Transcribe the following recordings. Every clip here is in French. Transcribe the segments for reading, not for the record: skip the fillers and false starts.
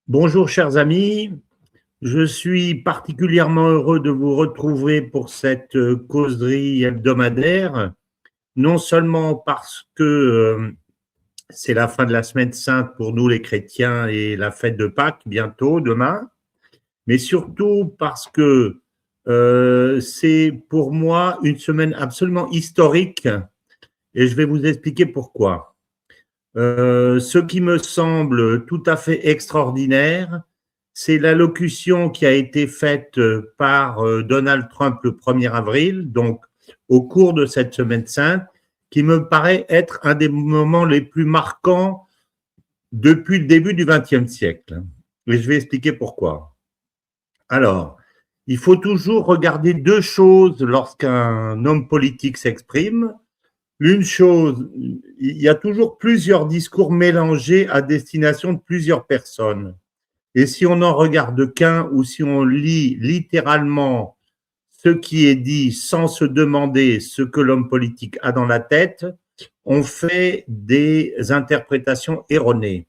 Bonjour chers amis, je suis particulièrement heureux de vous retrouver pour cette causerie hebdomadaire, non seulement parce que c'est la fin de la semaine sainte pour nous les chrétiens et la fête de Pâques bientôt, demain, mais surtout parce que c'est pour moi une semaine absolument historique et je vais vous expliquer pourquoi. Ce qui me semble tout à fait extraordinaire, c'est l'allocution qui a été faite par Donald Trump le 1er avril, donc au cours de cette semaine sainte, qui me paraît être un des moments les plus marquants depuis le début du XXe siècle. Et je vais expliquer pourquoi. Alors, il faut toujours regarder deux choses lorsqu'un homme politique s'exprime. Une chose, il y a toujours plusieurs discours mélangés à destination de plusieurs personnes. Et si on n'en regarde qu'un ou si on lit littéralement ce qui est dit sans se demander ce que l'homme politique a dans la tête, on fait des interprétations erronées.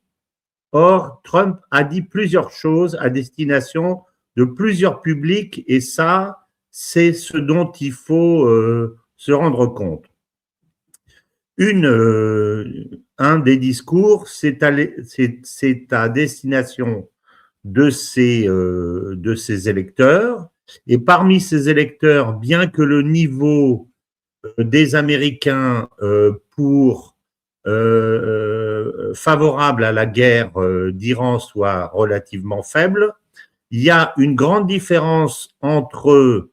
Or, Trump a dit plusieurs choses à destination de plusieurs publics et ça, c'est ce dont il faut se rendre compte. Un des discours, c'est à destination de ses électeurs. Et parmi ces électeurs, bien que le niveau des Américains favorable à la guerre d'Iran soit relativement faible, il y a une grande différence entre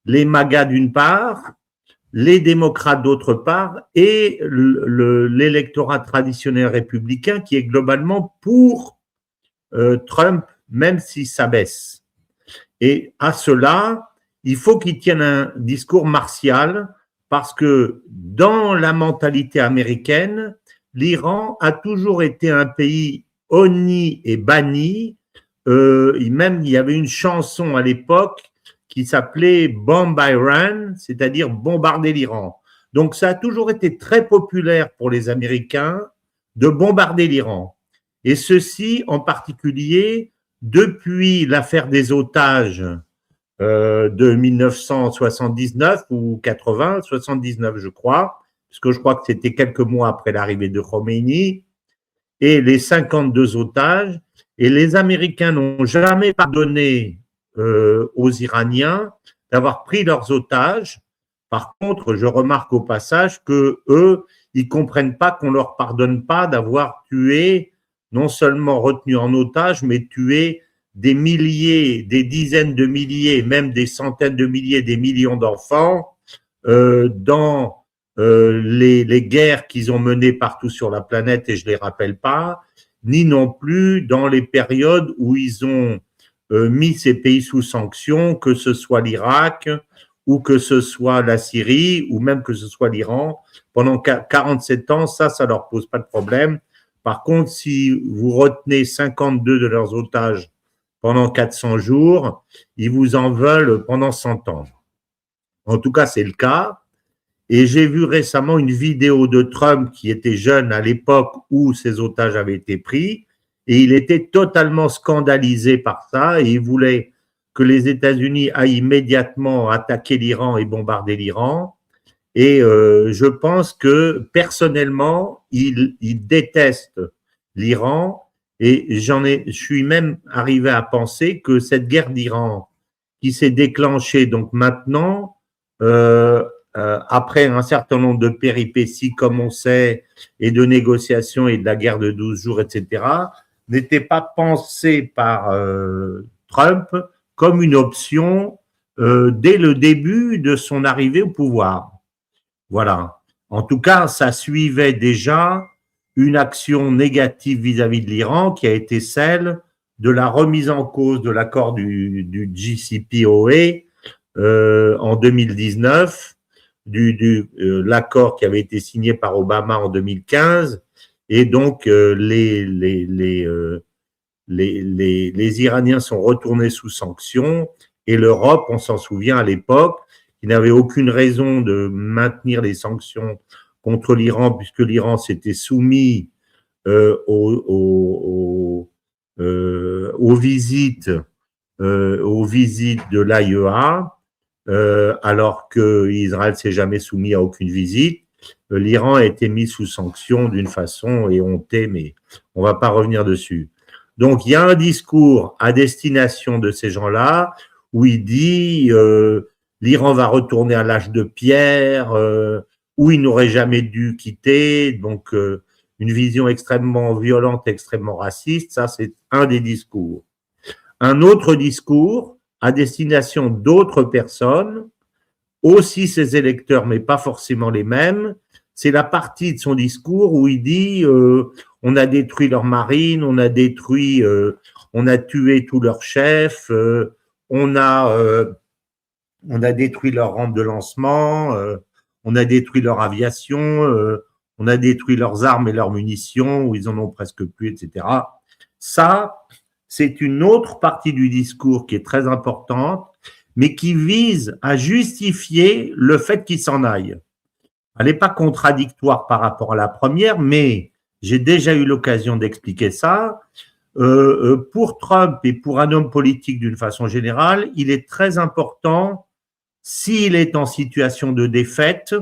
les MAGA d'une part, les démocrates d'autre part, et l'électorat traditionnel républicain qui est globalement pour Trump, même si ça baisse. Et à cela, il faut qu'il tienne un discours martial parce que dans la mentalité américaine, l'Iran a toujours été un pays honni et banni. Même il y avait une chanson à l'époque qui s'appelait Bomb Iran, c'est-à-dire bombarder l'Iran. Donc ça a toujours été très populaire pour les Américains de bombarder l'Iran. Et ceci en particulier depuis l'affaire des otages de 1979 ou 80, 79 je crois, parce que je crois que c'était quelques mois après l'arrivée de Khomeini, et les 52 otages, et les Américains n'ont jamais pardonné aux Iraniens d'avoir pris leurs otages. Par contre, je remarque au passage que eux, ils comprennent pas qu'on leur pardonne pas d'avoir tué, non seulement retenu en otage, mais tué des milliers, des dizaines de milliers, même des centaines de milliers, des millions d'enfants dans les guerres qu'ils ont menées partout sur la planète, et je les rappelle pas, ni non plus dans les périodes où ils ont mis ces pays sous sanction, que ce soit l'Irak ou que ce soit la Syrie ou même que ce soit l'Iran. Pendant 47 ans, ça leur pose pas de problème. Par contre, si vous retenez 52 de leurs otages pendant 400 jours, ils vous en veulent pendant 100 ans. En tout cas, c'est le cas. Et j'ai vu récemment une vidéo de Trump qui était jeune à l'époque où ces otages avaient été pris, et il était totalement scandalisé par ça, et il voulait que les États-Unis aillent immédiatement attaquer l'Iran et bombarder l'Iran. Et je pense que personnellement, il déteste l'Iran, et je suis même arrivé à penser que cette guerre d'Iran qui s'est déclenchée donc maintenant, après un certain nombre de péripéties, comme on sait, et de négociations et de la guerre de 12 jours, etc., n'était pas pensée par Trump comme une option dès le début de son arrivée au pouvoir. Voilà. En tout cas, ça suivait déjà une action négative vis-à-vis de l'Iran qui a été celle de la remise en cause de l'accord du JCPOA en 2019, l'accord qui avait été signé par Obama en 2015, et donc les Iraniens sont retournés sous sanctions, et l'Europe, on s'en souvient à l'époque, qui n'avait aucune raison de maintenir les sanctions contre l'Iran, puisque l'Iran s'était soumis aux visites de l'AIEA, alors que Israël s'est jamais soumis à aucune visite. L'Iran a été mis sous sanction d'une façon éhontée, mais on ne va pas revenir dessus. Donc, il y a un discours à destination de ces gens-là où il dit l'Iran va retourner à l'âge de pierre, où il n'aurait jamais dû quitter. Donc, une vision extrêmement violente, extrêmement raciste, ça c'est un des discours. Un autre discours à destination d'autres personnes, aussi ses électeurs, mais pas forcément les mêmes, c'est la partie de son discours où il dit on a détruit leur marine, on a tué tous leurs chefs, on a détruit leur rampe de lancement, on a détruit leur aviation, on a détruit leurs armes et leurs munitions, où ils en ont presque plus, etc. Ça, c'est une autre partie du discours qui est très importante, mais qui vise à justifier le fait qu'ils s'en aillent. Elle n'est pas contradictoire par rapport à la première, mais j'ai déjà eu l'occasion d'expliquer ça. Pour Trump et pour un homme politique d'une façon générale, il est très important, s'il est en situation de défaite,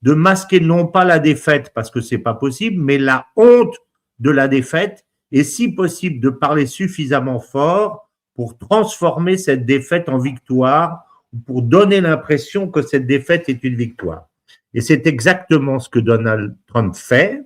de masquer non pas la défaite, parce que c'est pas possible, mais la honte de la défaite, et si possible de parler suffisamment fort pour transformer cette défaite en victoire, ou pour donner l'impression que cette défaite est une victoire. Et c'est exactement ce que Donald Trump fait.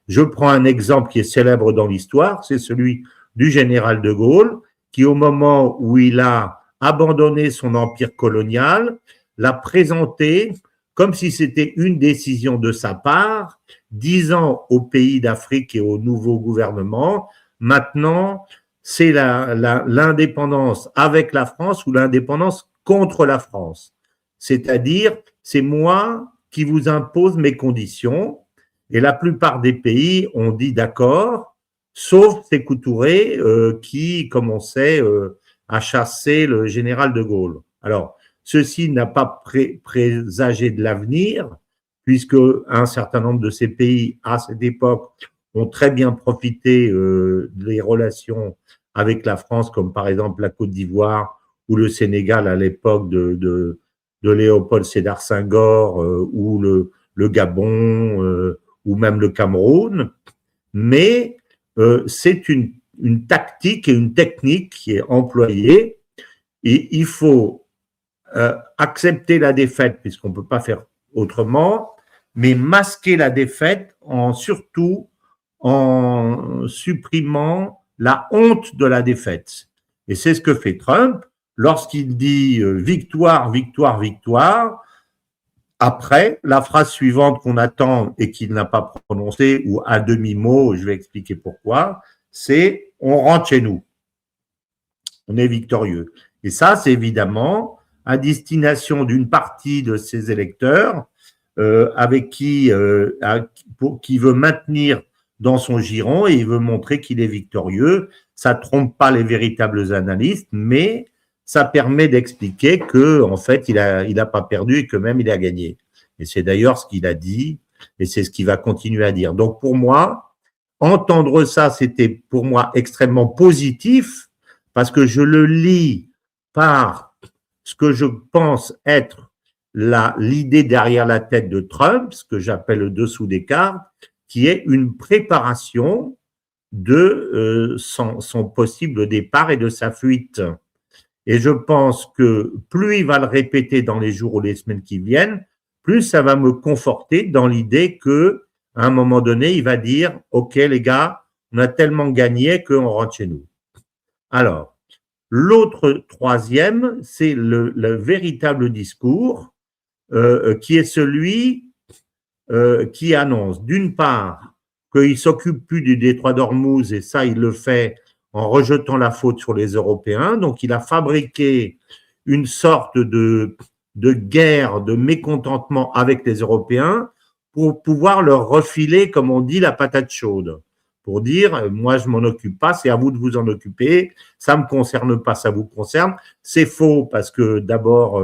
Je prends un exemple qui est célèbre dans l'histoire, c'est celui du général de Gaulle, qui au moment où il a abandonné son empire colonial, l'a présenté comme si c'était une décision de sa part, disant aux pays d'Afrique et au nouveau gouvernement, maintenant, c'est l'indépendance avec la France ou l'indépendance contre la France. C'est-à-dire, c'est moi qui vous impose mes conditions, et la plupart des pays ont dit d'accord, sauf Sékou Touré, qui, comme on sait, a chassé le général de Gaulle. Alors, ceci n'a pas présagé de l'avenir, puisque un certain nombre de ces pays, à cette époque, ont très bien profité des relations avec la France, comme par exemple la Côte d'Ivoire ou le Sénégal à l'époque de Léopold Sédar Senghor, ou le Gabon, ou même le Cameroun. Mais c'est une tactique et une technique qui est employée, et il faut accepter la défaite, puisqu'on ne peut pas faire autrement, mais masquer la défaite surtout en supprimant la honte de la défaite. Et c'est ce que fait Trump lorsqu'il dit victoire, victoire, victoire. Après, la phrase suivante qu'on attend et qu'il n'a pas prononcée, ou à demi-mot, je vais expliquer pourquoi, c'est on rentre chez nous. On est victorieux. Et ça, c'est évidemment à destination d'une partie de ses électeurs, avec qui veut maintenir dans son giron, et il veut montrer qu'il est victorieux. Ça ne trompe pas les véritables analystes, mais ça permet d'expliquer que en fait, il a pas perdu et que même il a gagné. Et c'est d'ailleurs ce qu'il a dit, et c'est ce qu'il va continuer à dire. Donc pour moi, entendre ça, c'était pour moi extrêmement positif, parce que je le lis par ce que je pense être l'idée derrière la tête de Trump, ce que j'appelle le dessous des cartes, qui est une préparation de son possible départ et de sa fuite. Et je pense que plus il va le répéter dans les jours ou les semaines qui viennent, plus ça va me conforter dans l'idée que, à un moment donné, il va dire « Ok, les gars, on a tellement gagné qu'on rentre chez nous ». Alors, l'autre troisième, c'est le véritable discours qui est celui qui annonce, d'une part, qu'il ne s'occupe plus du détroit d'Ormuz, et ça, il le fait en rejetant la faute sur les Européens. Donc, il a fabriqué une sorte de guerre, de mécontentement avec les Européens pour pouvoir leur refiler, comme on dit, la patate chaude. Pour dire, moi, je m'en occupe pas, c'est à vous de vous en occuper, ça me concerne pas, ça vous concerne. C'est faux parce que d'abord,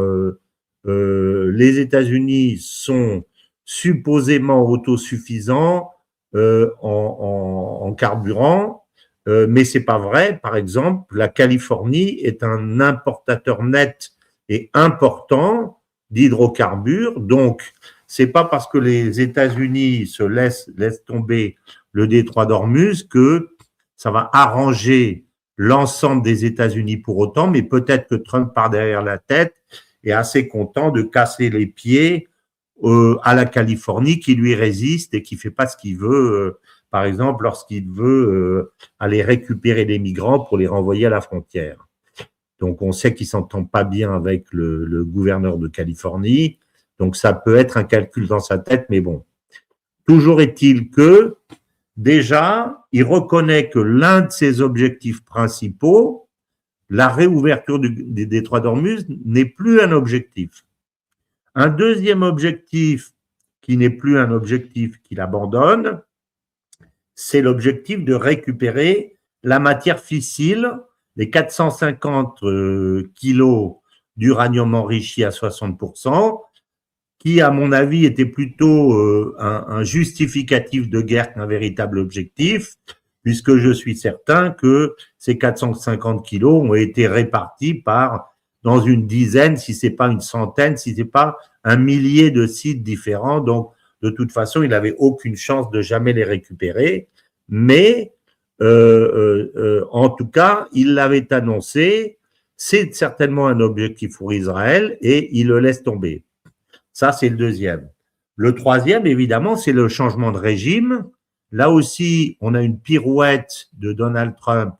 les États-Unis sont supposément autosuffisants en carburant. mais c'est pas vrai. Par exemple, la Californie est un importateur net et important d'hydrocarbures. Donc, c'est pas parce que les États-Unis laissent tomber le détroit d'Ormuz que ça va arranger l'ensemble des États-Unis pour autant, mais peut-être que Trump part derrière la tête est assez content de casser les pieds à la Californie qui lui résiste et qui fait pas ce qu'il veut, par exemple lorsqu'il veut aller récupérer les migrants pour les renvoyer à la frontière. Donc on sait qu'il s'entend pas bien avec le gouverneur de Californie, donc ça peut être un calcul dans sa tête, mais bon. Toujours est-il que déjà, il reconnaît que l'un de ses objectifs principaux, la réouverture des détroits d'Ormuz, n'est plus un objectif. Un deuxième objectif, qui n'est plus un objectif qu'il abandonne, c'est l'objectif de récupérer la matière fissile, les 450 kilos d'uranium enrichi à 60%, qui, à mon avis, était plutôt un justificatif de guerre qu'un véritable objectif, puisque je suis certain que ces 450 kilos ont été répartis dans une dizaine, si c'est pas une centaine, si c'est pas un millier de sites différents. Donc, de toute façon, il n'avait aucune chance de jamais les récupérer. Mais, en tout cas, il l'avait annoncé. C'est certainement un objectif pour Israël et il le laisse tomber. Ça, c'est le deuxième. Le troisième, évidemment, c'est le changement de régime. Là aussi, on a une pirouette de Donald Trump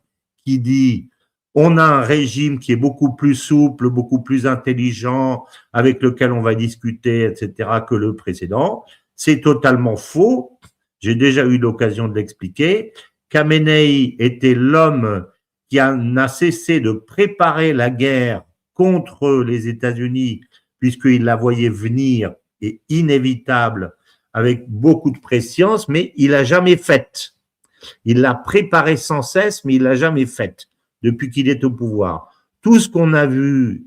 qui dit on a un régime qui est beaucoup plus souple, beaucoup plus intelligent, avec lequel on va discuter, etc., que le précédent. C'est totalement faux. J'ai déjà eu l'occasion de l'expliquer. Khamenei était l'homme qui n'a cessé de préparer la guerre contre les États-Unis, puisqu'il la voyait venir et inévitable, avec beaucoup de préscience, mais il l'a jamais faite. Il l'a préparée sans cesse, mais il l'a jamais faite depuis qu'il est au pouvoir. Tout ce qu'on a vu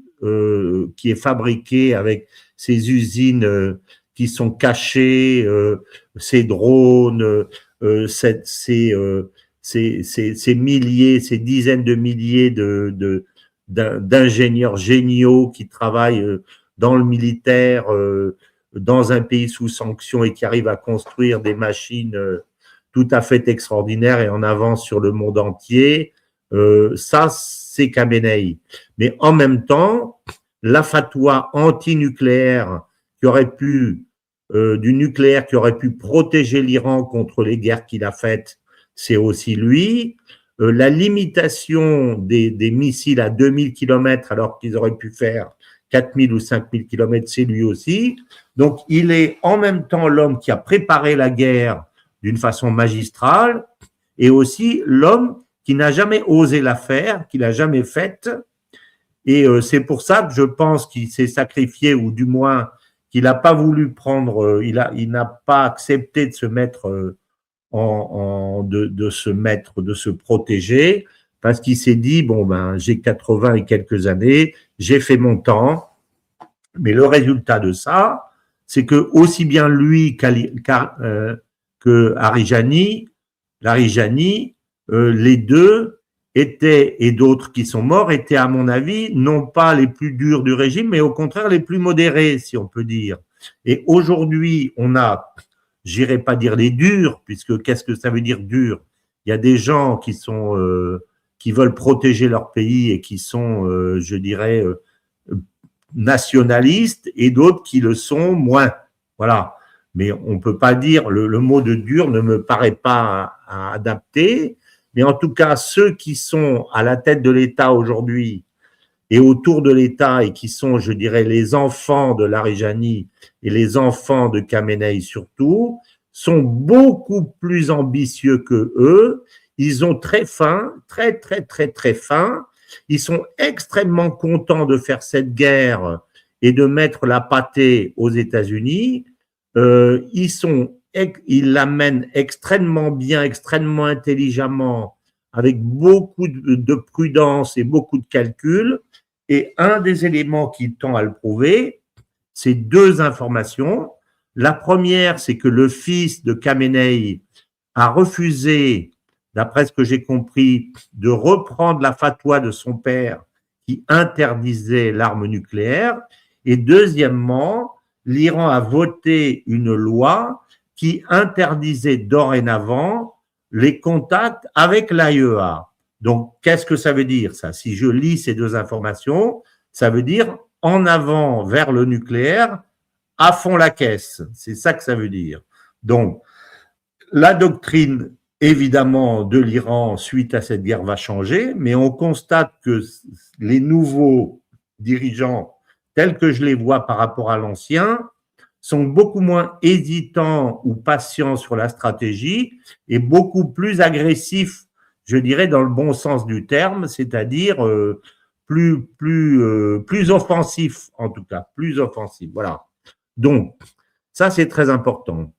qui est fabriqué avec ces usines qui sont cachées, ces drones, ces milliers, ces dizaines de milliers d'ingénieurs géniaux qui travaillent dans le militaire, dans un pays sous sanction et qui arrivent à construire des machines tout à fait extraordinaires et en avance sur le monde entier. Ça, c'est Khamenei. Mais en même temps, la fatwa anti-nucléaire qui aurait pu, du nucléaire qui aurait pu protéger l'Iran contre les guerres qu'il a faites, c'est aussi lui. La limitation des missiles à 2000 km alors qu'ils auraient pu faire 4000 ou 5000 km, c'est lui aussi. Donc, il est en même temps l'homme qui a préparé la guerre d'une façon magistrale et aussi l'homme qui n'a jamais osé la faire, qui l'a jamais faite. Et c'est pour ça que je pense qu'il s'est sacrifié, ou du moins qu'il n'a pas voulu prendre, il n'a pas accepté de se mettre de se protéger, parce qu'il s'est dit, bon, ben, j'ai 80 et quelques années, j'ai fait mon temps, mais le résultat de ça, c'est que aussi bien lui que Larijani, les deux étaient, et d'autres qui sont morts, étaient, à mon avis, non pas les plus durs du régime, mais au contraire les plus modérés, si on peut dire. Et aujourd'hui, on a, j'irai pas dire les durs, puisque qu'est-ce que ça veut dire dur? Il y a des gens qui sont qui veulent protéger leur pays et qui sont, je dirais, nationalistes, et d'autres qui le sont moins. Voilà. Mais on peut pas dire, le mot de dur ne me paraît pas adapté. Mais en tout cas, ceux qui sont à la tête de l'État aujourd'hui et autour de l'État, et qui sont, je dirais, les enfants de Larijani et les enfants de Khamenei surtout, sont beaucoup plus ambitieux que eux. Ils ont très faim, très faim. Ils sont extrêmement contents de faire cette guerre et de mettre la pâtée aux États-Unis. Ils l'amènent extrêmement bien, extrêmement intelligemment, avec beaucoup de prudence et beaucoup de calcul. Et un des éléments qui tend à le prouver, c'est deux informations. La première, c'est que le fils de Khamenei a refusé d'après ce que j'ai compris, de reprendre la fatwa de son père qui interdisait l'arme nucléaire. Et deuxièmement, l'Iran a voté une loi qui interdisait dorénavant les contacts avec l'AIEA. Donc, qu'est-ce que ça veut dire, ça? Si je lis ces deux informations, ça veut dire en avant vers le nucléaire, à fond la caisse. C'est ça que ça veut dire. Donc, la doctrine, évidemment, de l'Iran suite à cette guerre va changer, mais on constate que les nouveaux dirigeants, tels que je les vois par rapport à l'ancien, sont beaucoup moins hésitants ou patients sur la stratégie et beaucoup plus agressifs, je dirais, dans le bon sens du terme, c'est-à-dire plus offensifs, en tout cas, plus offensifs. Voilà. Donc, ça, c'est très important.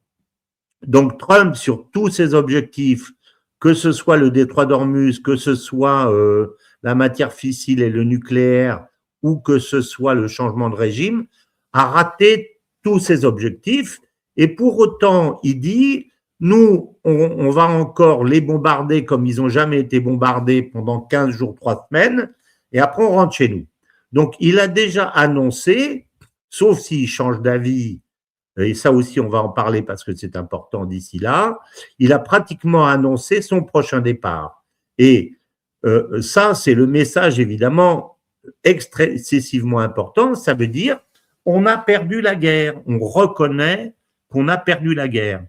Donc, Trump, sur tous ses objectifs, que ce soit le détroit d'Ormuz, que ce soit la matière fissile et le nucléaire, ou que ce soit le changement de régime, a raté tous ses objectifs. Et pour autant, il dit, nous, on va encore les bombarder comme ils n'ont jamais été bombardés pendant 15 jours, 3 semaines, et après, on rentre chez nous. Donc, il a déjà annoncé, sauf s'il change d'avis, et ça aussi, on va en parler parce que c'est important d'ici là, il a pratiquement annoncé son prochain départ. Et ça, c'est le message, évidemment, excessivement important. Ça veut dire, on a perdu la guerre. On reconnaît qu'on a perdu la guerre.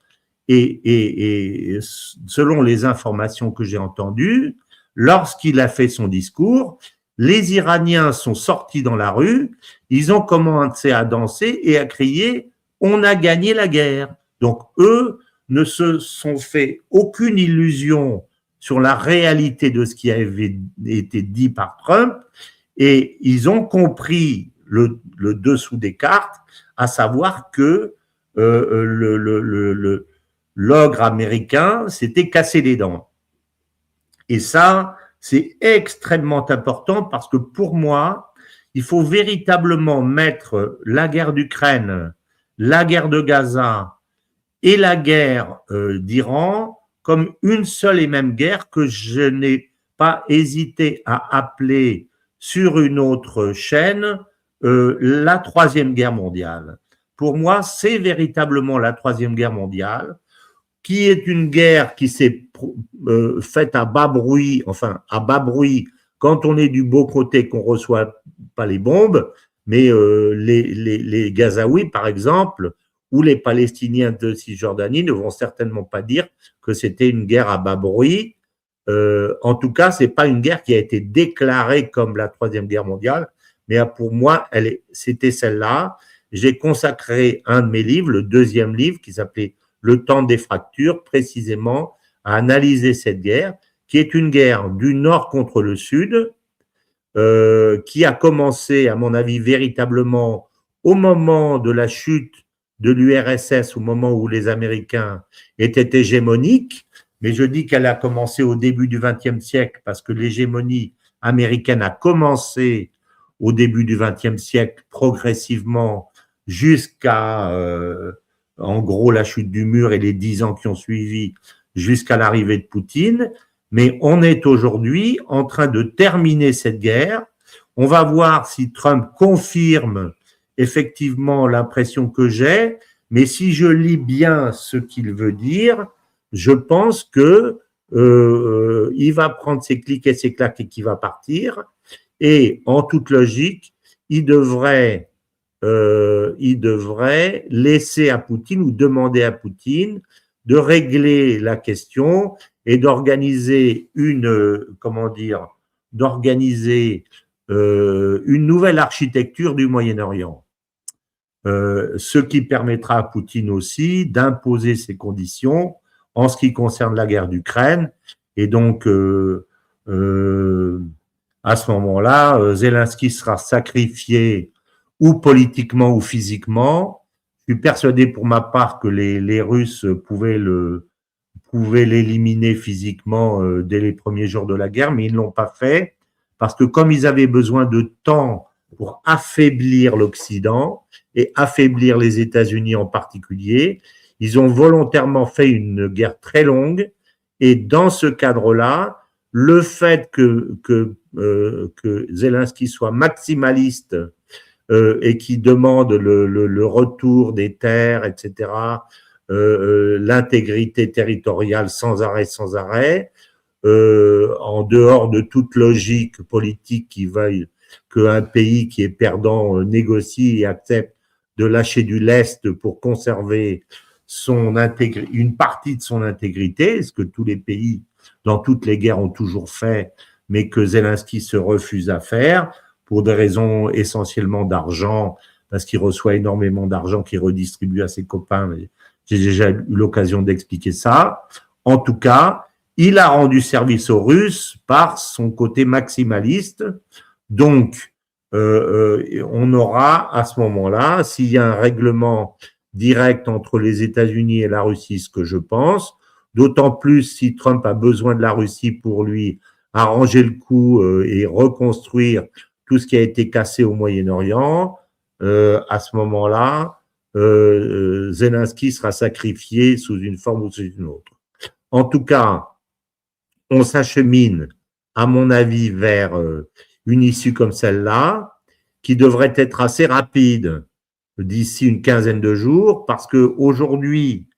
Et selon les informations que j'ai entendues, lorsqu'il a fait son discours, les Iraniens sont sortis dans la rue, ils ont commencé à danser et à crier « On a gagné la guerre ». Donc, eux ne se sont fait aucune illusion sur la réalité de ce qui avait été dit par Trump et ils ont compris le dessous des cartes, à savoir que l'ogre américain s'était cassé les dents. Et ça, c'est extrêmement important parce que pour moi, il faut véritablement mettre la guerre d'Ukraine, la guerre de Gaza et la guerre d'Iran comme une seule et même guerre que je n'ai pas hésité à appeler sur une autre chaîne la troisième guerre mondiale. Pour moi, c'est véritablement la troisième guerre mondiale, qui est une guerre qui s'est faite à bas bruit, enfin à bas bruit, quand on est du beau côté, qu'on ne reçoit pas les bombes, mais les Gazaouis, par exemple, ou les Palestiniens de Cisjordanie ne vont certainement pas dire que c'était une guerre à bas bruit. En tout cas, ce n'est pas une guerre qui a été déclarée comme la troisième guerre mondiale, mais pour moi, c'était celle-là. J'ai consacré un de mes livres, le deuxième livre, qui s'appelait Le temps des fractures, précisément à analyser cette guerre, qui est une guerre du nord contre le sud, qui a commencé, à mon avis, véritablement au moment de la chute de l'URSS, au moment où les Américains étaient hégémoniques, mais je dis qu'elle a commencé au début du XXe siècle parce que l'hégémonie américaine a commencé au début du XXe siècle progressivement jusqu'à, en gros, la chute du mur et les 10 ans qui ont suivi jusqu'à l'arrivée de Poutine. Mais on est aujourd'hui en train de terminer cette guerre. On va voir si Trump confirme effectivement l'impression que j'ai, mais si je lis bien ce qu'il veut dire, je pense que il va prendre ses clics et ses claques et qu'il va partir. Et en toute logique, il devrait laisser à Poutine ou demander à Poutine de régler la question et d'organiser une nouvelle architecture du Moyen-Orient. Ce qui permettra à Poutine aussi d'imposer ses conditions en ce qui concerne la guerre d'Ukraine. Et donc, à ce moment-là, Zelensky sera sacrifié ou politiquement ou physiquement. Je suis persuadé pour ma part que les Russes pouvaient l'éliminer physiquement dès les premiers jours de la guerre, mais ils ne l'ont pas fait parce que comme ils avaient besoin de temps pour affaiblir l'Occident et affaiblir les États-Unis en particulier, ils ont volontairement fait une guerre très longue Et dans ce cadre-là, le fait que Zelensky soit maximaliste et qui demande le retour des terres, etc., l'intégrité territoriale sans arrêt, en dehors de toute logique politique qui veuille qu'un pays qui est perdant négocie et accepte de lâcher du lest pour conserver une partie de son intégrité, ce que tous les pays dans toutes les guerres ont toujours fait, mais que Zelensky se refuse à faire pour des raisons essentiellement d'argent, parce qu'il reçoit énormément d'argent qu'il redistribue à ses copains. J'ai déjà eu l'occasion d'expliquer ça. En tout cas, il a rendu service aux Russes par son côté maximaliste. Donc, on aura à ce moment-là, s'il y a un règlement direct entre les États-Unis et la Russie, ce que je pense, d'autant plus si Trump a besoin de la Russie pour lui arranger le coup et reconstruire tout ce qui a été cassé au Moyen-Orient, à ce moment-là, Zelensky sera sacrifié sous une forme ou sous une autre. En tout cas, on s'achemine, à mon avis, vers une issue comme celle-là, qui devrait être assez rapide d'ici une quinzaine de jours, parce que aujourd'hui,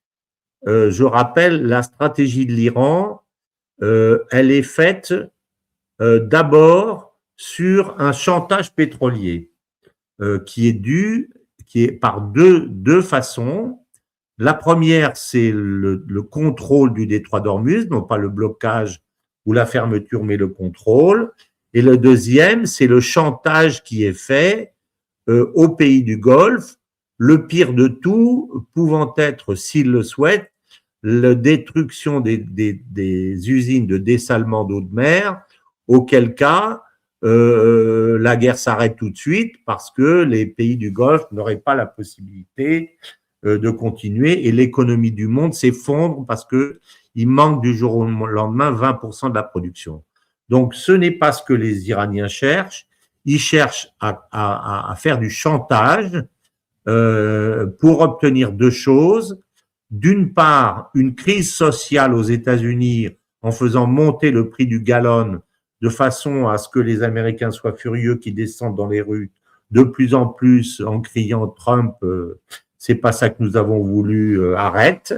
je rappelle, la stratégie de l'Iran, elle est faite d'abord sur un chantage pétrolier qui est par deux façons. La première, c'est le contrôle du détroit d'Ormuz, non pas le blocage ou la fermeture, mais le contrôle. Et le deuxième, c'est le chantage qui est fait aux pays du Golfe, le pire de tout pouvant être, s'ils le souhaitent, la destruction des usines de dessalement d'eau de mer, auquel cas la guerre s'arrête tout de suite parce que les pays du Golfe n'auraient pas la possibilité de continuer et l'économie du monde s'effondre parce que il manque du jour au lendemain 20% de la production. Donc, ce n'est pas ce que les Iraniens cherchent. Ils cherchent à faire du chantage pour obtenir deux choses. D'une part, une crise sociale aux États-Unis en faisant monter le prix du gallon de façon à ce que les Américains soient furieux, qu'ils descendent dans les rues de plus en plus en criant Trump, c'est pas ça que nous avons voulu, arrête.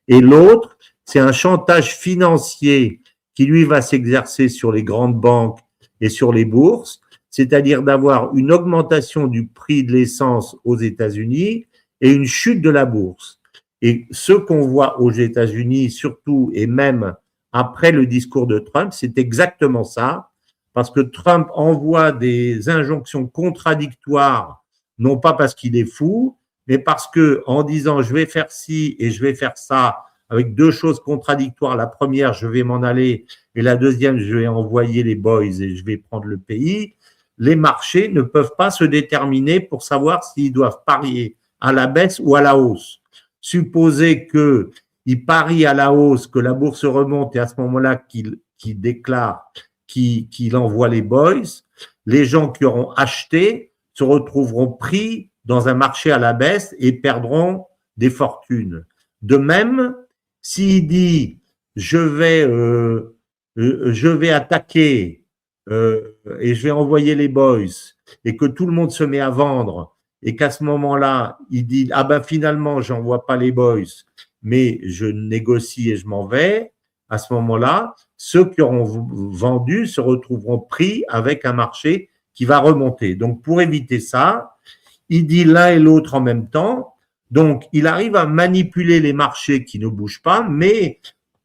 Et l'autre, c'est un chantage financier qui lui va s'exercer sur les grandes banques et sur les bourses, c'est-à-dire d'avoir une augmentation du prix de l'essence aux États-Unis et une chute de la bourse. Et ce qu'on voit aux États-Unis, surtout, et même après le discours de Trump, c'est exactement ça, parce que Trump envoie des injonctions contradictoires, non pas parce qu'il est fou, mais parce que en disant je vais faire ci et je vais faire ça, avec deux choses contradictoires. La première, je vais m'en aller, et la deuxième, je vais envoyer les boys et je vais prendre le pays. Les marchés ne peuvent pas se déterminer pour savoir s'ils doivent parier à la baisse ou à la hausse. Supposer qu'ils parient à la hausse, que la bourse remonte et à ce moment-là qu'il déclare qu'il envoie les boys, les gens qui auront acheté se retrouveront pris dans un marché à la baisse et perdront des fortunes. De même, s'il dit je vais attaquer et je vais envoyer les boys et que tout le monde se met à vendre et qu'à ce moment-là, il dit ah ben finalement, j'envoie pas les boys, mais je négocie et je m'en vais, à ce moment-là, ceux qui auront vendu se retrouveront pris avec un marché qui va remonter. Donc, pour éviter ça, il dit l'un et l'autre en même temps. Donc, il arrive à manipuler les marchés qui ne bougent pas, mais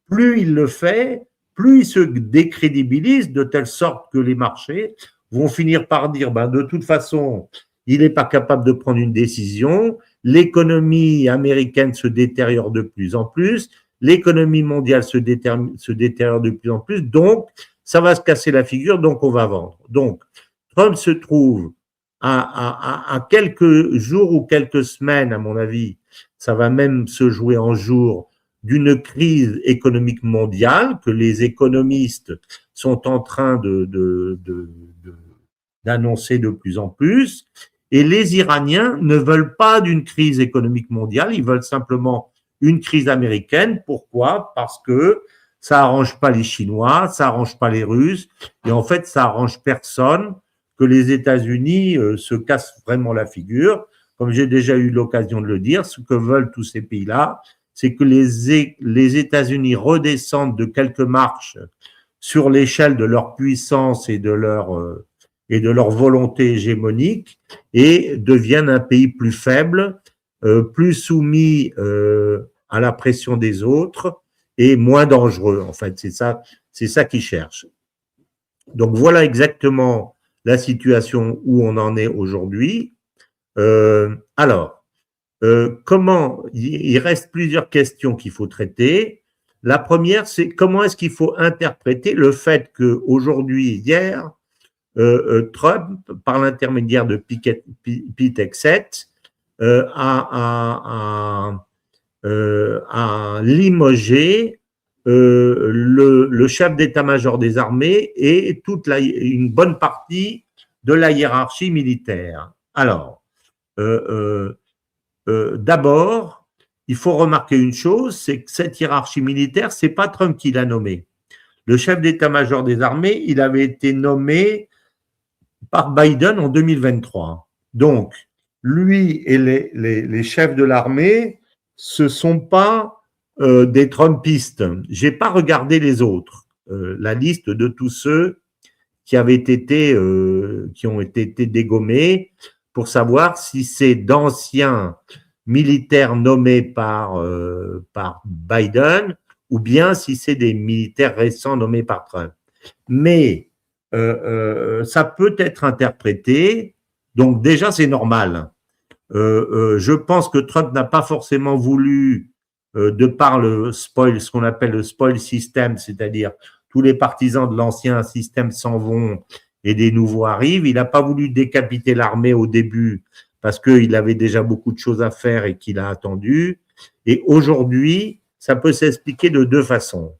plus il le fait, plus il se décrédibilise de telle sorte que les marchés vont finir par dire, ben, de toute façon, il n'est pas capable de prendre une décision, l'économie américaine se détériore de plus en plus, l'économie mondiale se détériore de plus en plus, donc ça va se casser la figure, donc on va vendre. Donc, Trump se trouve à quelques jours ou quelques semaines, à mon avis, ça va même se jouer en jours, d'une crise économique mondiale que les économistes sont en train d'annoncer de plus en plus. Et les Iraniens ne veulent pas d'une crise économique mondiale, ils veulent simplement une crise américaine. Pourquoi ? Parce que ça arrange pas les Chinois, ça arrange pas les Russes, et en fait, ça arrange personne que les États-Unis se cassent vraiment la figure. Comme j'ai déjà eu l'occasion de le dire, ce que veulent tous ces pays-là, c'est que les États-Unis redescendent de quelques marches sur l'échelle de leur puissance et de leur volonté hégémonique et deviennent un pays plus faible, plus soumis à la pression des autres et moins dangereux. En fait, c'est ça qu'ils cherchent. Donc voilà exactement la situation où on en est aujourd'hui. Alors, comment il reste plusieurs questions qu'il faut traiter. La première, c'est comment est-ce qu'il faut interpréter le fait qu'aujourd'hui, hier, Trump, par l'intermédiaire de Pete Hegseth, a limogé le chef d'état-major des armées et une bonne partie de la hiérarchie militaire. Alors, d'abord, il faut remarquer une chose, c'est que cette hiérarchie militaire, c'est pas Trump qui l'a nommé. Le chef d'état-major des armées, il avait été nommé par Biden en 2023. Donc, lui et les chefs de l'armée, ce sont pas des Trumpistes. J'ai pas regardé les autres, la liste de tous ceux qui ont été dégommés pour savoir si c'est d'anciens militaires nommés par Biden ou bien si c'est des militaires récents nommés par Trump. Mais ça peut être interprété, donc déjà c'est normal. Je pense que Trump n'a pas forcément voulu, de par ce qu'on appelle le spoil system, c'est-à-dire tous les partisans de l'ancien système s'en vont et des nouveaux arrivent. Il n'a pas voulu décapiter l'armée au début parce qu'il avait déjà beaucoup de choses à faire et qu'il a attendu. Et aujourd'hui, ça peut s'expliquer de deux façons.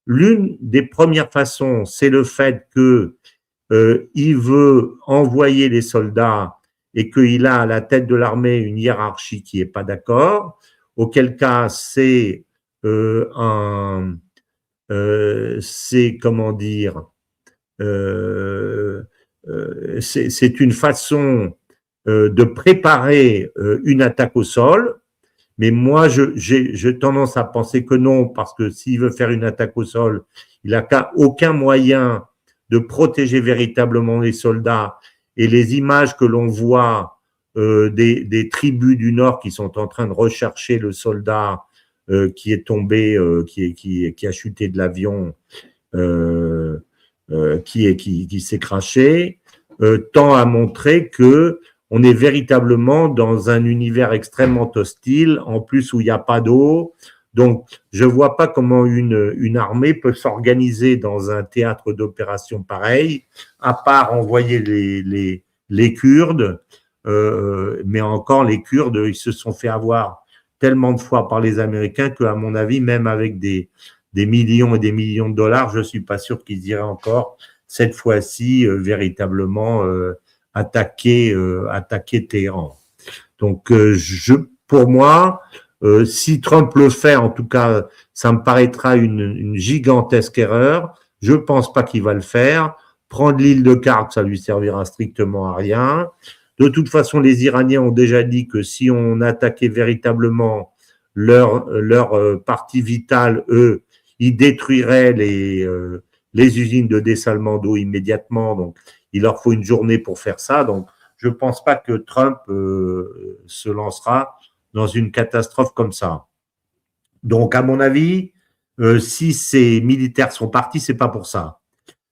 L'une des premières façons, c'est le fait que il veut envoyer les soldats et qu'il a à la tête de l'armée une hiérarchie qui n'est pas d'accord, auquel cas c'est comment dire, c'est une façon de préparer une attaque au sol. Mais moi, j'ai tendance à penser que non, parce que s'il veut faire une attaque au sol, il n'a aucun moyen de protéger véritablement les soldats. Et les images que l'on voit des tribus du Nord qui sont en train de rechercher le soldat qui est tombé, qui a chuté de l'avion, qui s'est craché, tend à montrer que on est véritablement dans un univers extrêmement hostile, en plus où il n'y a pas d'eau. Donc, je ne vois pas comment une armée peut s'organiser dans un théâtre d'opération pareil, à part envoyer les Kurdes. Mais encore, les Kurdes, ils se sont fait avoir tellement de fois par les Américains qu'à mon avis, même avec des millions et des millions de dollars, je ne suis pas sûr qu'ils iraient encore, cette fois-ci, véritablement attaquer Téhéran. Donc, pour moi, si Trump le fait, en tout cas, ça me paraîtra une gigantesque erreur. Je pense pas qu'il va le faire. Prendre l'île de Khark, ça lui servira strictement à rien. De toute façon, les Iraniens ont déjà dit que si on attaquait véritablement leur partie vitale, eux, ils détruiraient les usines de dessalement d'eau immédiatement. Donc, il leur faut une journée pour faire ça. Donc, je ne pense pas que Trump se lancera dans une catastrophe comme ça. Donc, à mon avis, si ces militaires sont partis, c'est pas pour ça.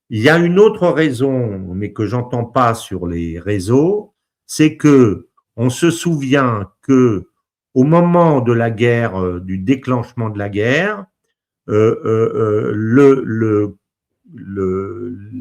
Il y a une autre raison, mais que j'entends pas sur les réseaux, c'est que on se souvient que au moment de la guerre, du déclenchement de la guerre,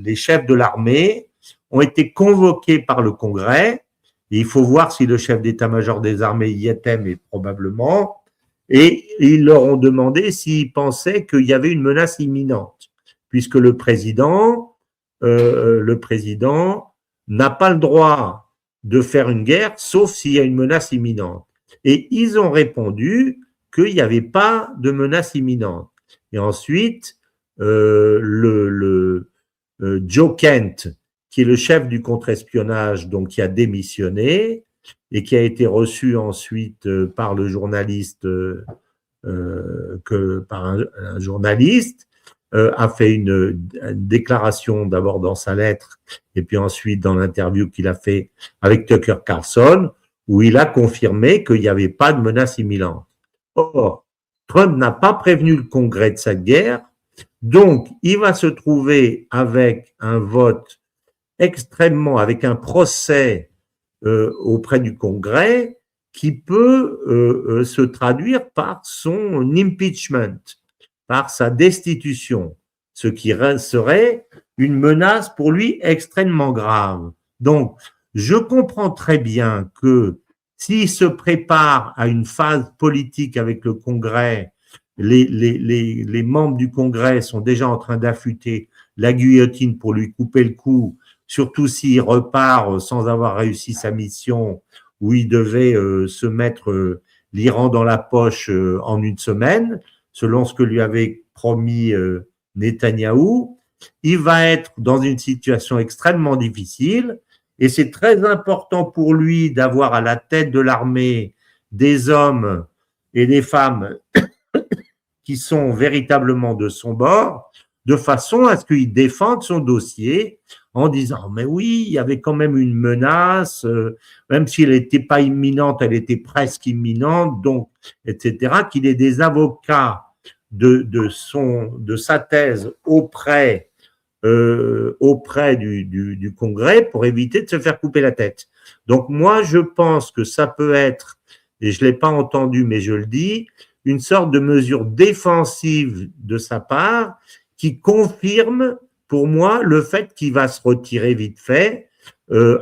les chefs de l'armée ont été convoqués par le Congrès. Et il faut voir si le chef d'état-major des armées y était, mais probablement. Et ils leur ont demandé s'ils pensaient qu'il y avait une menace imminente, puisque le président n'a pas le droit de faire une guerre, sauf s'il y a une menace imminente. Et ils ont répondu qu'il n'y avait pas de menace imminente. Et ensuite, Joe Kent, qui est le chef du contre-espionnage, donc qui a démissionné et qui a été reçu ensuite par le journaliste, par un journaliste, a fait une déclaration d'abord dans sa lettre et puis ensuite dans l'interview qu'il a fait avec Tucker Carlson, où il a confirmé qu'il n'y avait pas de menace imminente. Or, Trump n'a pas prévenu le Congrès de cette guerre, donc il va se trouver avec un vote extrêmement, avec un procès auprès du Congrès qui peut se traduire par son impeachment, par sa destitution, ce qui serait une menace pour lui extrêmement grave. Donc, je comprends très bien que s'il se prépare à une phase politique avec le Congrès, les membres du Congrès sont déjà en train d'affûter la guillotine pour lui couper le cou, surtout s'il repart sans avoir réussi sa mission où il devait se mettre l'Iran dans la poche en une semaine, selon ce que lui avait promis Netanyahou. Il va être dans une situation extrêmement difficile et c'est très important pour lui d'avoir à la tête de l'armée des hommes et des femmes qui sont véritablement de son bord, de façon à ce qu'il défende son dossier en disant mais oui, il y avait quand même une menace, même si elle n'était pas imminente, elle était presque imminente, donc etc. Qu'il ait des avocats de sa thèse auprès du Congrès pour éviter de se faire couper la tête. Donc moi, je pense que ça peut être, et je ne l'ai pas entendu, mais je le dis, une sorte de mesure défensive de sa part qui confirme pour moi le fait qu'il va se retirer vite fait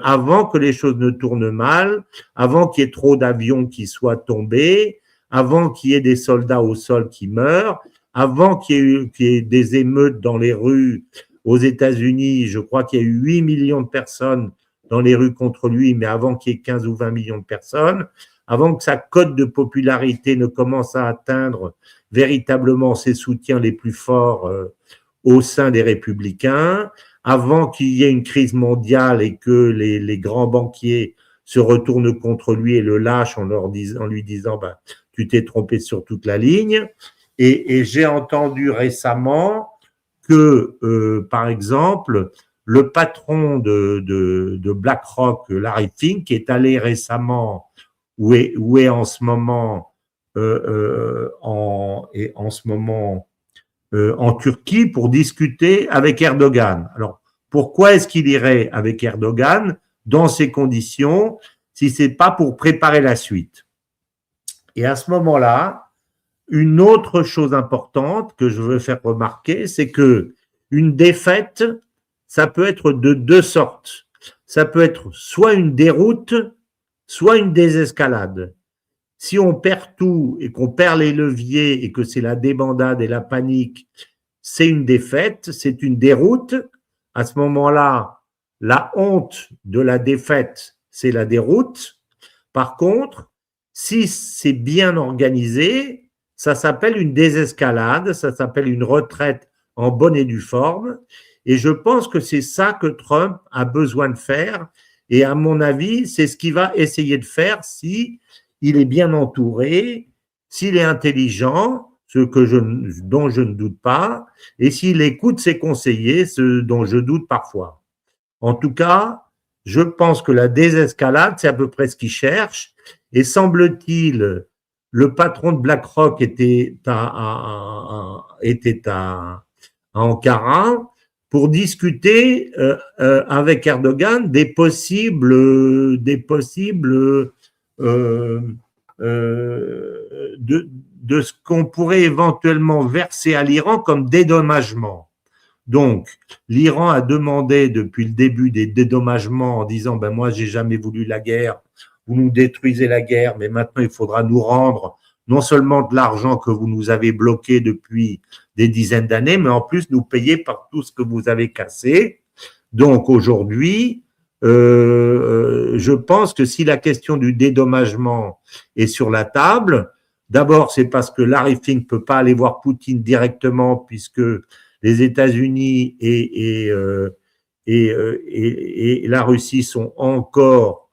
avant que les choses ne tournent mal, avant qu'il y ait trop d'avions qui soient tombés, avant qu'il y ait des soldats au sol qui meurent, avant qu'il y ait des émeutes dans les rues aux États-Unis. Je crois qu'il y a eu 8 millions de personnes dans les rues contre lui, mais avant qu'il y ait 15 ou 20 millions de personnes, avant que sa cote de popularité ne commence à atteindre véritablement ses soutiens les plus forts au sein des républicains, avant qu'il y ait une crise mondiale et que les grands banquiers se retournent contre lui et le lâchent en lui disant bah, tu t'es trompé sur toute la ligne. Et j'ai entendu récemment que, par exemple, le patron de BlackRock, Larry Fink, est allé récemment, où est en ce moment, en Turquie pour discuter avec Erdogan. Alors, pourquoi est-ce qu'il irait avec Erdogan dans ces conditions si c'est pas pour préparer la suite? Et à ce moment-là, une autre chose importante que je veux faire remarquer, c'est que une défaite, ça peut être de deux sortes. Ça peut être soit une déroute, soit une désescalade. Si on perd tout et qu'on perd les leviers et que c'est la débandade et la panique, c'est une défaite, c'est une déroute. À ce moment-là, la honte de la défaite, c'est la déroute. Par contre, si c'est bien organisé, ça s'appelle une désescalade, ça s'appelle une retraite en bonne et due forme. Et je pense que c'est ça que Trump a besoin de faire. Et à mon avis, c'est ce qu'il va essayer de faire si il est bien entouré, s'il est intelligent, dont je ne doute pas, et s'il écoute ses conseillers, ce dont je doute parfois. En tout cas, je pense que la désescalade, c'est à peu près ce qu'il cherche. Et semble-t-il, le patron de BlackRock était à Ankara pour discuter avec Erdogan des possibles de ce qu'on pourrait éventuellement verser à l'Iran comme dédommagement. Donc, l'Iran a demandé depuis le début des dédommagements en disant ben moi j'ai jamais voulu la guerre, vous nous détruisez la guerre, mais maintenant il faudra nous rendre non seulement de l'argent que vous nous avez bloqué depuis des dizaines d'années, mais en plus nous payer par tout ce que vous avez cassé. Donc aujourd'hui, je pense que si la question du dédommagement est sur la table, d'abord c'est parce que Larry Fink ne peut pas aller voir Poutine directement puisque les États-Unis et la Russie sont encore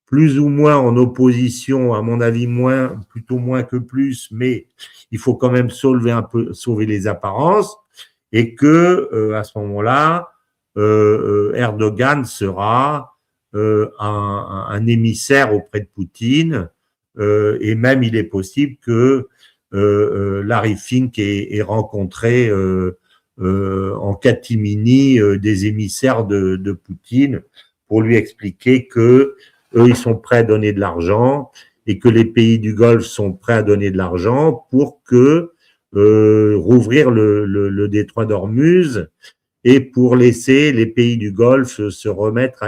plus ou moins en opposition, à mon avis plutôt moins que plus, mais il faut quand même sauver les apparences, et que à ce moment-là, Erdogan sera un émissaire auprès de Poutine, et même il est possible que Larry Fink ait rencontré en catimini des émissaires de Poutine pour lui expliquer que eux, ils sont prêts à donner de l'argent et que les pays du Golfe sont prêts à donner de l'argent pour que rouvrir le détroit d'Ormuz et pour laisser les pays du Golfe se remettre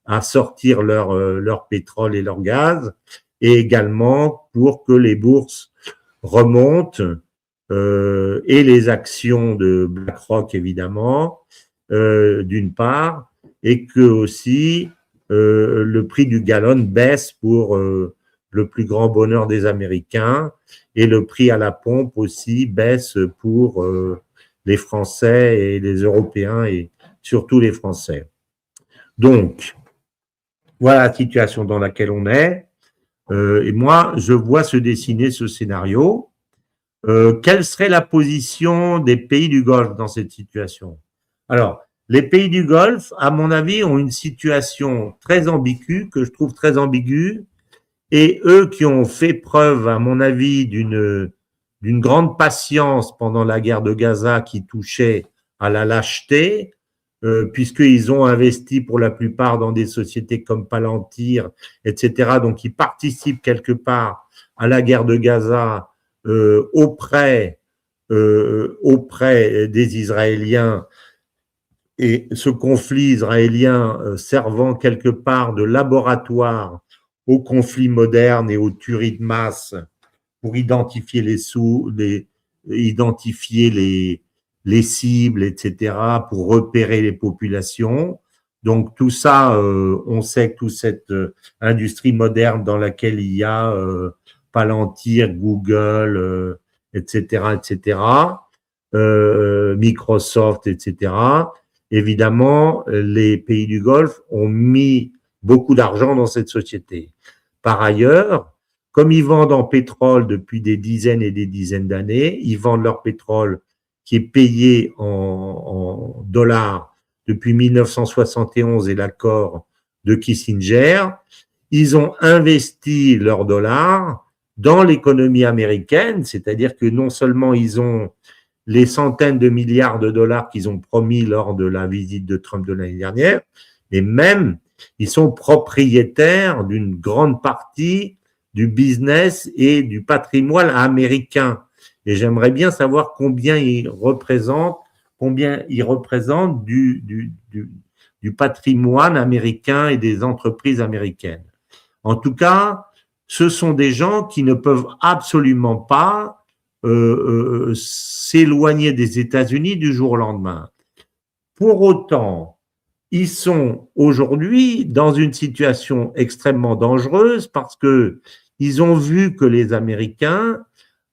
à sortir leur pétrole et leur gaz, et également pour que les bourses remontent et les actions de BlackRock évidemment d'une part, et que aussi le prix du gallon baisse pour le plus grand bonheur des Américains, et le prix à la pompe aussi baisse pour les Français et les Européens, et surtout les Français. Donc, voilà la situation dans laquelle on est. Et moi, je vois se dessiner ce scénario. Quelle serait la position des pays du Golfe dans cette situation? Alors, les pays du Golfe, à mon avis, ont une situation très ambiguë, que je trouve très ambiguë, et eux qui ont fait preuve, à mon avis, d'une grande patience pendant la guerre de Gaza, qui touchait à la lâcheté, puisqu'ils ont investi pour la plupart dans des sociétés comme Palantir, etc. Donc, ils participent quelque part à la guerre de Gaza auprès des Israéliens, et ce conflit israélien servant quelque part de laboratoire aux conflits modernes et aux tueries de masse pour identifier les cibles, etc., pour repérer les populations. Donc tout ça, on sait que toute cette industrie moderne dans laquelle il y a Palantir, Google, etc., Microsoft, etc., évidemment, les pays du Golfe ont mis beaucoup d'argent dans cette société. Par ailleurs, comme ils vendent en pétrole depuis des dizaines et des dizaines d'années, ils vendent leur pétrole qui est payé en dollars depuis 1971 et l'accord de Kissinger. Ils ont investi leurs dollars dans l'économie américaine, c'est-à-dire que non seulement ils ont les centaines de milliards de dollars qu'ils ont promis lors de la visite de Trump de l'année dernière, mais même ils sont propriétaires d'une grande partie du business et du patrimoine américain. Et j'aimerais bien savoir combien ils représentent du patrimoine américain et des entreprises américaines. En tout cas, ce sont des gens qui ne peuvent absolument pas s'éloigner des États-Unis du jour au lendemain. Pour autant, ils sont aujourd'hui dans une situation extrêmement dangereuse parce que ils ont vu que les Américains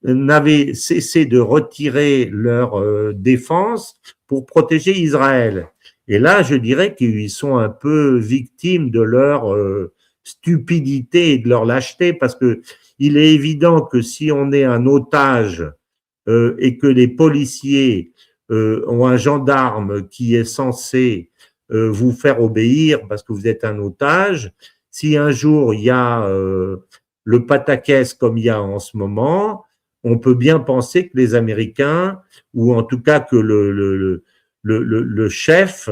n'avaient cessé de retirer leur défense pour protéger Israël. Et là, je dirais qu'ils sont un peu victimes de leur stupidité et de leur lâcheté, parce que il est évident que si on est un otage et que les policiers ont un gendarme qui est censé vous faire obéir parce que vous êtes un otage, si un jour il y a le pataquès comme il y a en ce moment, on peut bien penser que les Américains, ou en tout cas que le chef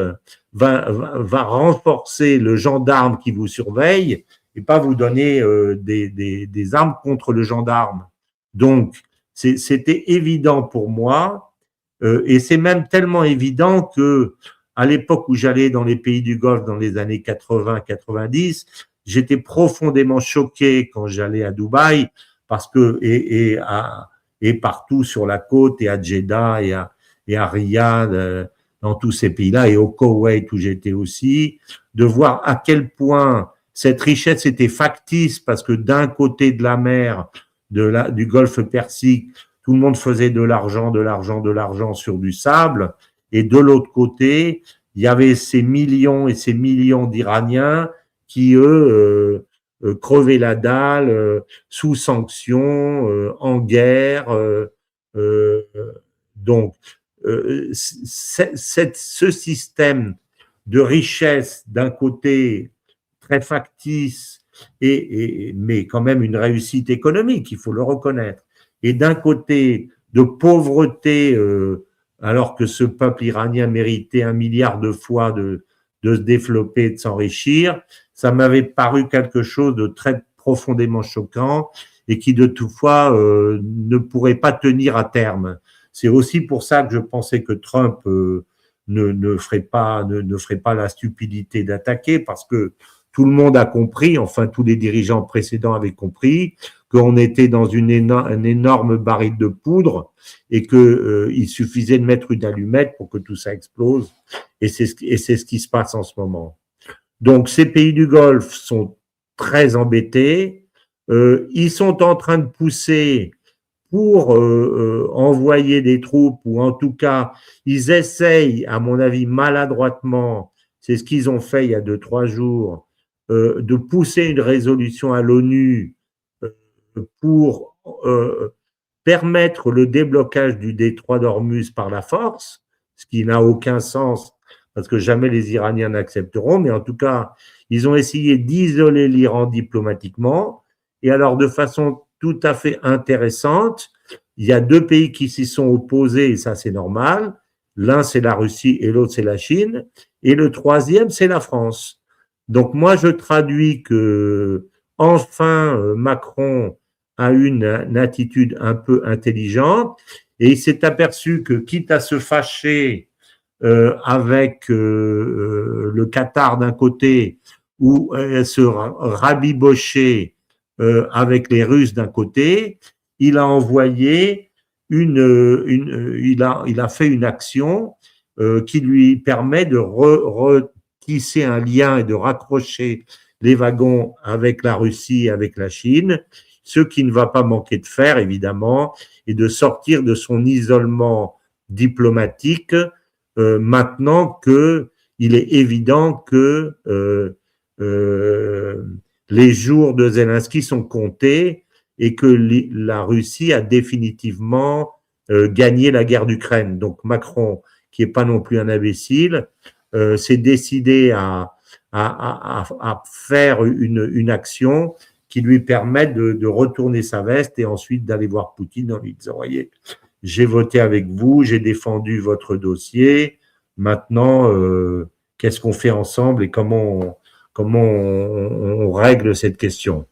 va renforcer le gendarme qui vous surveille et pas vous donner des armes contre le gendarme. Donc, c'était évident pour moi, et c'est même tellement évident que à l'époque où j'allais dans les pays du Golfe dans les années 80-90, j'étais profondément choqué quand j'allais à Dubaï, parce que et partout sur la côte, et à Jeddah et à Riyad, dans tous ces pays-là, et au Koweït où j'étais aussi, de voir à quel point cette richesse était factice, parce que d'un côté de la mer du Golfe Persique tout le monde faisait de l'argent sur du sable. Et de l'autre côté, il y avait ces millions et ces millions d'Iraniens qui, eux, crevaient la dalle, sous sanctions, en guerre. Donc, ce système de richesse, d'un côté très factice, mais quand même une réussite économique, il faut le reconnaître, et d'un côté de pauvreté, alors que ce peuple iranien méritait 1 milliard de fois de se développer, de s'enrichir, ça m'avait paru quelque chose de très profondément choquant et qui de toutefois ne pourrait pas tenir à terme. C'est aussi pour ça que je pensais que Trump ne ferait pas la stupidité d'attaquer, parce que tout le monde a compris, enfin tous les dirigeants précédents avaient compris, qu'on était dans un énorme baril de poudre et qu'il suffisait de mettre une allumette pour que tout ça explose. Et c'est ce qui se passe en ce moment. Donc ces pays du Golfe sont très embêtés. Ils sont en train de pousser pour envoyer des troupes, ou en tout cas, ils essayent, à mon avis, maladroitement, c'est ce qu'ils ont fait il y a 2-3 jours, de pousser une résolution à l'ONU pour permettre le déblocage du détroit d'Ormuz par la force, ce qui n'a aucun sens, parce que jamais les Iraniens n'accepteront, mais en tout cas, ils ont essayé d'isoler l'Iran diplomatiquement, et alors de façon tout à fait intéressante, il y a 2 pays qui s'y sont opposés, et ça c'est normal, l'un c'est la Russie et l'autre c'est la Chine, et le troisième c'est la France. Donc moi je traduis que enfin Macron a une attitude un peu intelligente, et il s'est aperçu que, quitte à se fâcher avec le Qatar d'un côté, ou se rabibocher avec les Russes d'un côté, il a envoyé il a fait une action qui lui permet de retisser un lien et de raccrocher les wagons avec la Russie et avec la Chine, ce qui ne va pas manquer de faire, évidemment, et de sortir de son isolement diplomatique maintenant qu'il est évident que les jours de Zelensky sont comptés et que la Russie a définitivement gagné la guerre d'Ukraine. Donc Macron, qui n'est pas non plus un imbécile, s'est décidé à faire une action qui lui permette de retourner sa veste et ensuite d'aller voir Poutine en lui disant, voyez, j'ai voté avec vous, j'ai défendu votre dossier, maintenant, qu'est-ce qu'on fait ensemble et comment on règle cette question.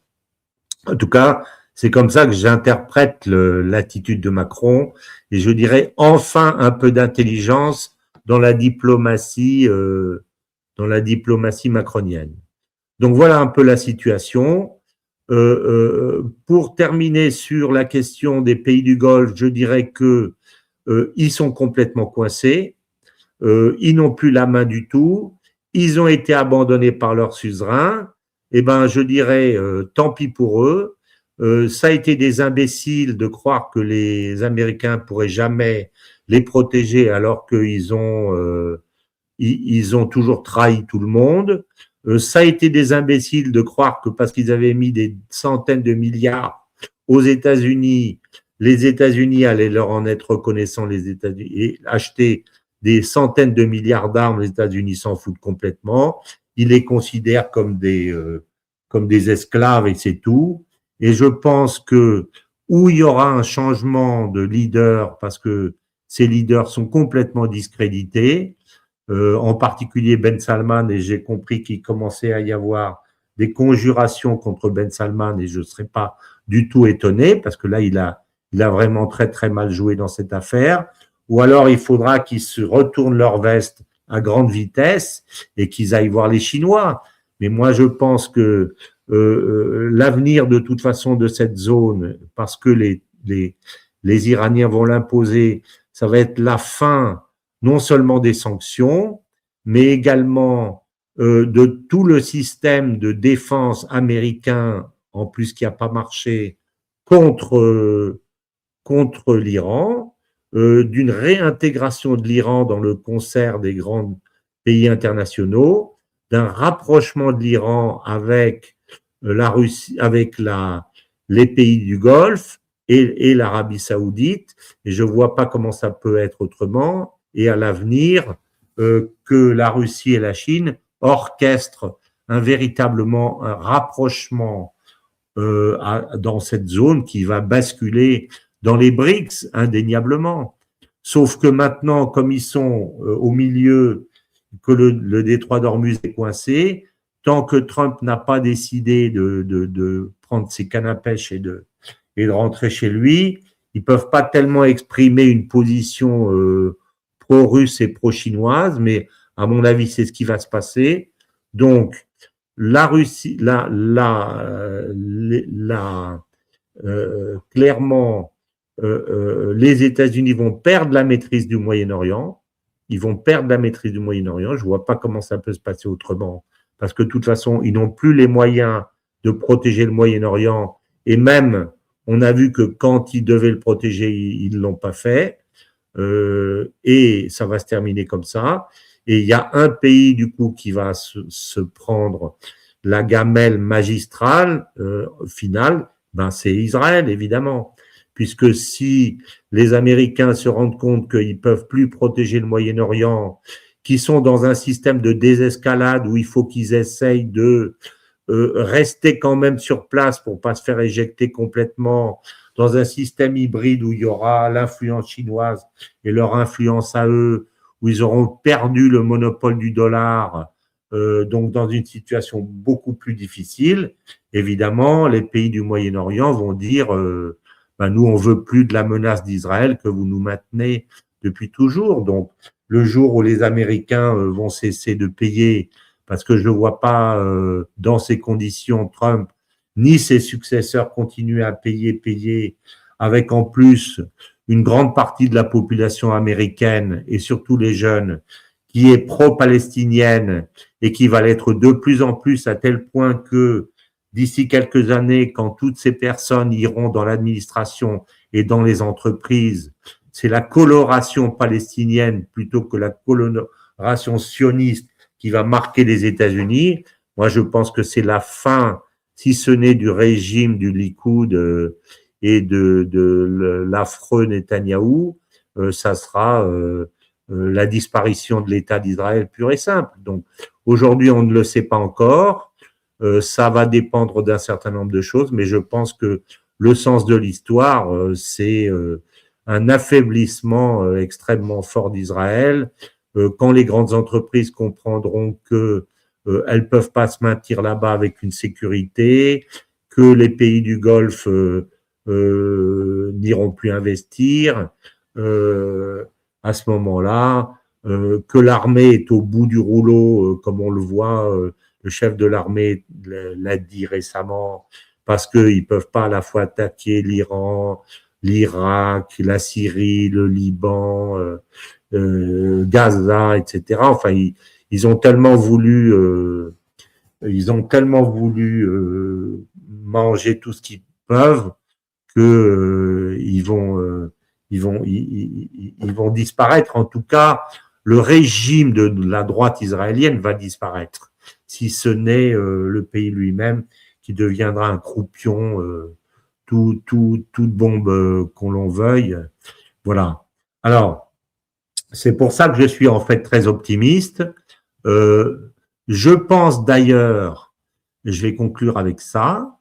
En tout cas, c'est comme ça que j'interprète l'attitude de Macron, et je dirais enfin un peu d'intelligence dans la diplomatie macronienne. Donc voilà un peu la situation. Pour terminer sur la question des pays du Golfe, je dirais que ils sont complètement coincés, ils n'ont plus la main du tout, ils ont été abandonnés par leurs suzerains. Eh ben, je dirais tant pis pour eux. Ça a été des imbéciles de croire que les Américains pourraient jamais les protéger, alors qu'ils ils ont toujours trahi tout le monde. Ça a été des imbéciles de croire que parce qu'ils avaient mis des centaines de milliards aux États-Unis, les États-Unis allaient leur en être reconnaissants, les États-Unis, et acheter des centaines de milliards d'armes, les États-Unis s'en foutent complètement. Ils les considèrent comme des esclaves, et c'est tout. Et je pense que où il y aura un changement de leader, parce que ces leaders sont complètement discrédités, en particulier Ben Salman, et j'ai compris qu'il commençait à y avoir des conjurations contre Ben Salman, et je ne serais pas du tout étonné, parce que là, il a vraiment très très mal joué dans cette affaire. Ou alors il faudra qu'ils se retournent leur veste à grande vitesse et qu'ils aillent voir les Chinois. Mais moi, je pense que l'avenir de toute façon de cette zone, parce que les Iraniens vont l'imposer, ça va être la fin non seulement des sanctions, mais également de tout le système de défense américain, en plus qui n'a pas marché, contre contre l'Iran, d'une réintégration de l'Iran dans le concert des grands pays internationaux, d'un rapprochement de l'Iran avec la Russie, avec les pays du Golfe et l'Arabie Saoudite. Et je ne vois pas comment ça peut être autrement. Et à l'avenir, que la Russie et la Chine orchestrent véritablement un rapprochement dans cette zone qui va basculer dans les BRICS, indéniablement. Sauf que maintenant, comme ils sont au milieu, que le détroit d'Ormuz est coincé, tant que Trump n'a pas décidé de prendre ses cannes à pêche et de rentrer chez lui, ils ne peuvent pas tellement exprimer une position pro-russe et pro-chinoise, mais à mon avis, c'est ce qui va se passer. Donc, la Russie, clairement, les États-Unis vont perdre la maîtrise du Moyen-Orient. Ils vont perdre la maîtrise du Moyen-Orient. Je ne vois pas comment ça peut se passer autrement, parce que de toute façon, ils n'ont plus les moyens de protéger le Moyen-Orient. Et même, on a vu que quand ils devaient le protéger, ils ne l'ont pas fait. Et ça va se terminer comme ça. Et il y a un pays, du coup, qui va se prendre la gamelle magistrale finale, ben c'est Israël, évidemment. Puisque si les Américains se rendent compte qu'ils ne peuvent plus protéger le Moyen-Orient, qu'ils sont dans un système de désescalade où il faut qu'ils essayent de rester quand même sur place pour ne pas se faire éjecter complètement, dans un système hybride où il y aura l'influence chinoise et leur influence à eux, où ils auront perdu le monopole du dollar, donc dans une situation beaucoup plus difficile, évidemment, les pays du Moyen-Orient vont dire ben nous, on veut plus de la menace d'Israël que vous nous maintenez depuis toujours. Donc, le jour où les Américains vont cesser de payer, parce que je ne vois pas dans ces conditions Trump ni ses successeurs continuer à payer, avec en plus une grande partie de la population américaine et surtout les jeunes qui est pro-palestinienne et qui va l'être de plus en plus à tel point que d'ici quelques années, quand toutes ces personnes iront dans l'administration et dans les entreprises, c'est la coloration palestinienne plutôt que la coloration sioniste qui va marquer les États-Unis. Moi, je pense que c'est la fin, si ce n'est du régime du Likoud et de l'affreux Netanyahou, ça sera la disparition de l'État d'Israël pur et simple. Donc, aujourd'hui, on ne le sait pas encore. Ça va dépendre d'un certain nombre de choses, mais je pense que le sens de l'histoire, c'est un affaiblissement extrêmement fort d'Israël. Quand les grandes entreprises comprendront que elles peuvent pas se maintenir là-bas avec une sécurité, que les pays du Golfe n'iront plus investir, à ce moment-là, que l'armée est au bout du rouleau, comme on le voit, le chef de l'armée l'a dit récemment, parce qu'ils ne peuvent pas à la fois attaquer l'Iran, l'Irak, la Syrie, le Liban, Gaza, etc. Enfin, ils ont tellement voulu, manger tout ce qu'ils peuvent que ils vont disparaître. En tout cas, le régime de la droite israélienne va disparaître, si ce n'est le pays lui-même qui deviendra un croupion, toute bombe qu'on l'on veuille. Voilà. Alors, c'est pour ça que je suis en fait très optimiste. Je pense d'ailleurs, je vais conclure avec ça,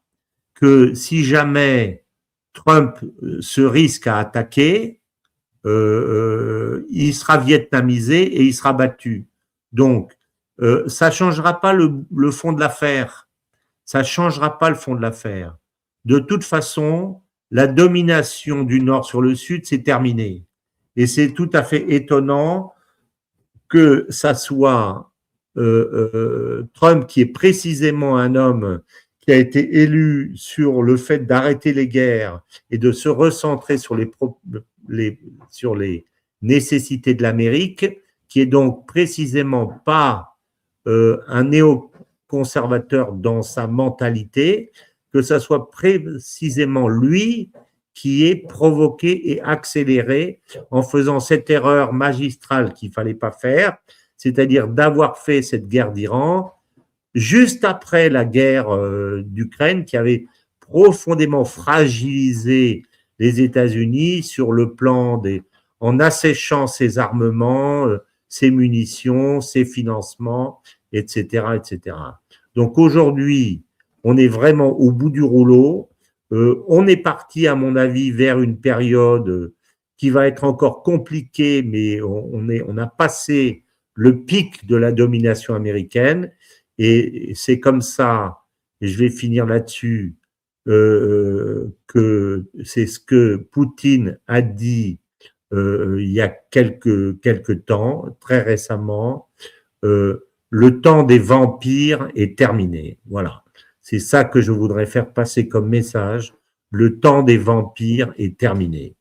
que si jamais Trump se risque à attaquer, il sera vietnamisé et il sera battu. Donc, ça ne changera pas le fond de l'affaire. Ça ne changera pas le fond de l'affaire. De toute façon, la domination du Nord sur le Sud, c'est terminé. Et c'est tout à fait étonnant que ça soit Trump, qui est précisément un homme qui a été élu sur le fait d'arrêter les guerres et de se recentrer sur les nécessités de l'Amérique, qui est donc précisément pas un néoconservateur dans sa mentalité, que ça soit précisément lui qui est provoquée et accélérée en faisant cette erreur magistrale qu'il ne fallait pas faire, c'est-à-dire d'avoir fait cette guerre d'Iran juste après la guerre d'Ukraine qui avait profondément fragilisé les États-Unis sur le plan en asséchant ses armements, ses munitions, ses financements, etc., etc. Donc aujourd'hui, on est vraiment au bout du rouleau. On est parti, à mon avis, vers une période qui va être encore compliquée, mais on a passé le pic de la domination américaine. Et c'est comme ça, et je vais finir là-dessus, que c'est ce que Poutine a dit il y a quelques temps, très récemment, le temps des vampires est terminé. Voilà. C'est ça que je voudrais faire passer comme message. Le temps des vampires est terminé.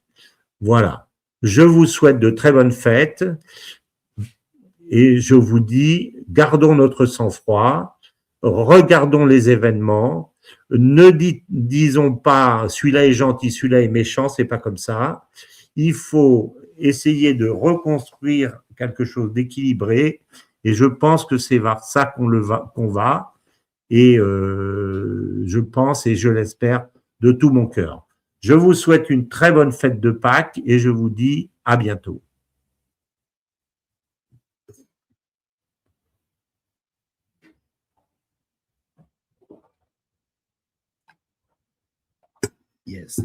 Voilà. Je vous souhaite de très bonnes fêtes et je vous dis, gardons notre sang-froid, regardons les événements, ne disons pas celui-là est gentil, celui-là est méchant, c'est pas comme ça. Il faut essayer de reconstruire quelque chose d'équilibré et je pense que c'est vers ça qu'on va et je pense et je l'espère de tout mon cœur. Je vous souhaite une très bonne fête de Pâques et je vous dis à bientôt. Yes.